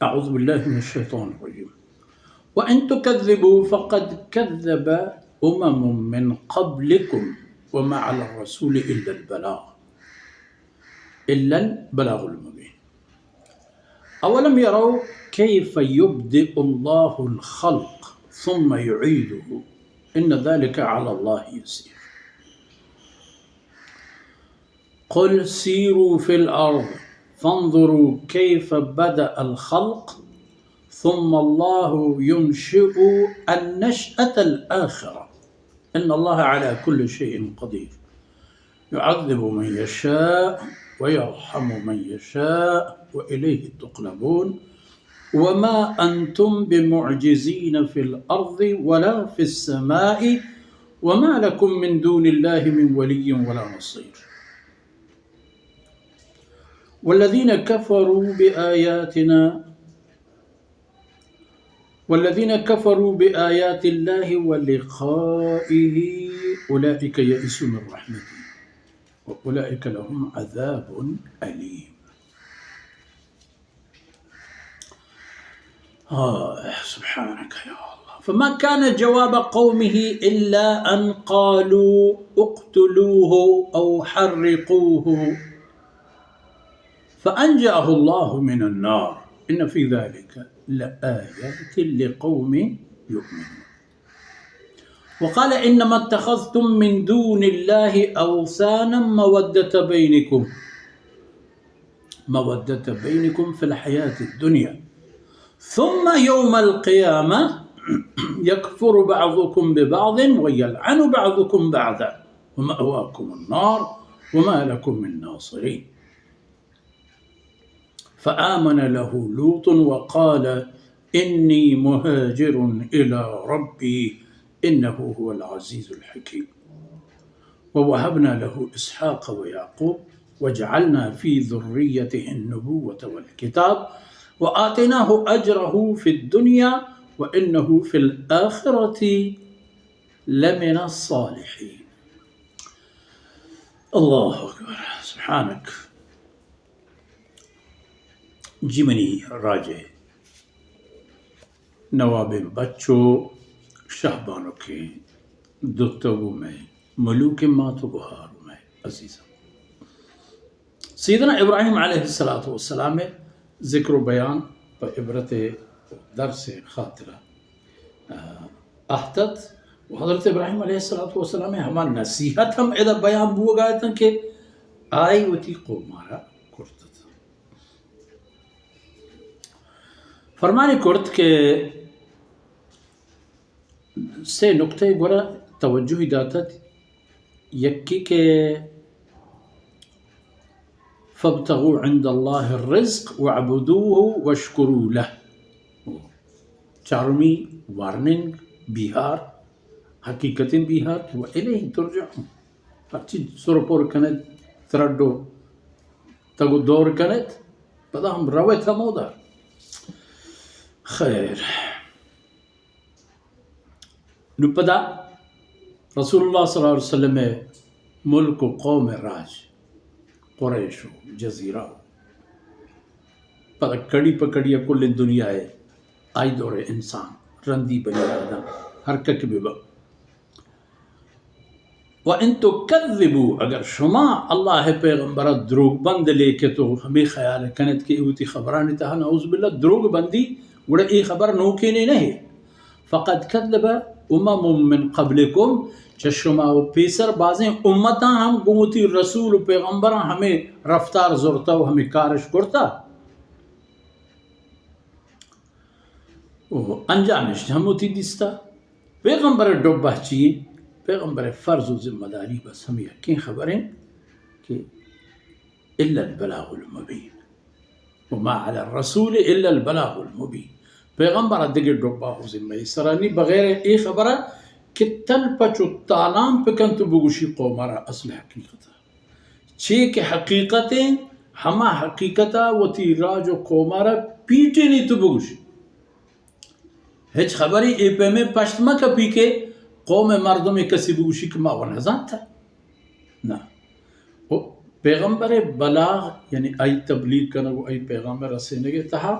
اعوذ باللہ من الشیطان الرجیم وَإِن تُكَذِّبُوا فَقَدْ كَذَّبَ أُمَمٌ مِّن قَبْلِكُمْ وَمَا عَلَى الرَّسُولِ إِلَّا الْبَلَاغُ الْمُبِينُ أَوَلَمْ يَرَوْا كَيْفَ يُبْدِئُ اللَّهُ الْخَلْقَ ثُمَّ يُعِيدُهُ إِنَّ ذَلِكَ عَلَى اللَّهِ يَسِيرٌ قُلْ سِيرُوا فِي الْأَرْضِ فَانظُرُوا كَيْفَ بَدَأَ الْخَلْقَ ثم الله ينشئ النشأة الآخرة إن الله على كل شيء قدير يعذب من يشاء ويرحم من يشاء وإليه تقلبون وما أنتم بمعجزين في الأرض ولا في السماء وما لكم من دون الله من ولي ولا نصير والذين كفروا بآيات الله ولقائه أولئك يئسوا من رحمته وأولئك لهم عذاب أليم. سبحانك يا الله. فما كان جواب قومه إلا أن قالوا اقتلوه أو حرقوه فأنجاه الله من النار إن في ذلك لآيات لقوم يؤمنون. وقال إنما اتخذتم من دون الله أوثانا مودة بينكم في الحياة الدنيا ثم يوم القيامة يكفر بعضكم ببعض ويلعن بعضكم بعضا ومأواكم النار وما لكم من ناصرين. فآمن له لوط وقال إني مهاجر إلى ربي إنه هو العزيز الحكيم. ووهبنا له إسحاق ويعقوب وجعلنا في ذريته النبوة والكتاب وآتيناه أجره في الدنيا وإنه في الآخرة لمن الصالحين. الله أكبر. سبحانك. جمنی راجے نواب بچوں شہبانوں کے دفتگو میں ملوک ماتو بہار میں عزیزہ سیدنا ابراہیم علیہ السلام میں ذکر و بیان پر عبرت درس خاطرہ احتت حضرت ابراہیم علیہ السلام میں ہمارا نصیحت ہم ادھا بیان بو گئے تھا کہ آئی وتی قومارا کرتا تھا فرمانی کرت کہ سے نقطہ گورا توجہ داتا یکی کہ فابتغوا عند الله الرزق وعبدوه واشکروا له. چارمی وارننگ بیہار حقیقتیں بیہار و الیہ ترجعون. ہر چیز سرپور کنت تردو تگو دور کنت پدا ہم رویت ہم ادھر خیر. نپدا رسول اللہ صلی اللہ علیہ وسلم ملک و قوم راج قریش و جزیرہ پدا کڑی پکڑی کل دنیا ہے آئی دور انسان رندی بنی آدم حرکت ببا. وَإِن تُكَذِّبُوا اگر شما اللہ پیغمبر دروگ بند لے کے تو ہمیں خیال کنت کہ اوتی خبرانی تہا نعوذ باللہ دروگ بندی وڑا ای خبر نوکینے نہیں فقد کذب امم من قبلکم چشما و پیسر بازیں امتاں ہم گمتی رسول و پیغمبراں ہمیں رفتار زورتا و ہمیں کارش کرتا انجانش ہموتی دیستا پیغمبر ڈوبہ چین پیغمبر فرض و ذمہ داری بس ہمیں یقین خبریں کہ الا البلاغ المبین وما على الرسول الا البلاغ المبین. پیغمبر دیگر ڈوبا ہو ذمہ سرانی بغیر ای خبرہ کہ تل پچو تالام پکن تو بگوشی قومارا اصل حقیقتا چھے کہ حقیقتیں ہما حقیقتا و تی راج و قومارا پیٹے نہیں تو بگوشی ہیچ خبری ای پہ میں پشت مکہ پی کے قوم مردم کسی بگوشی کما ونزان تھا نا پیغمبر بلاغ یعنی ای تبلیغ کنگو ای پیغام رسینگی تہا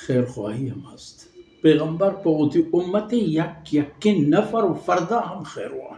خیر خواہی ہم ہست پیغمبر پوتی امت یک یکی نفر و فردا ہم خیر ہوا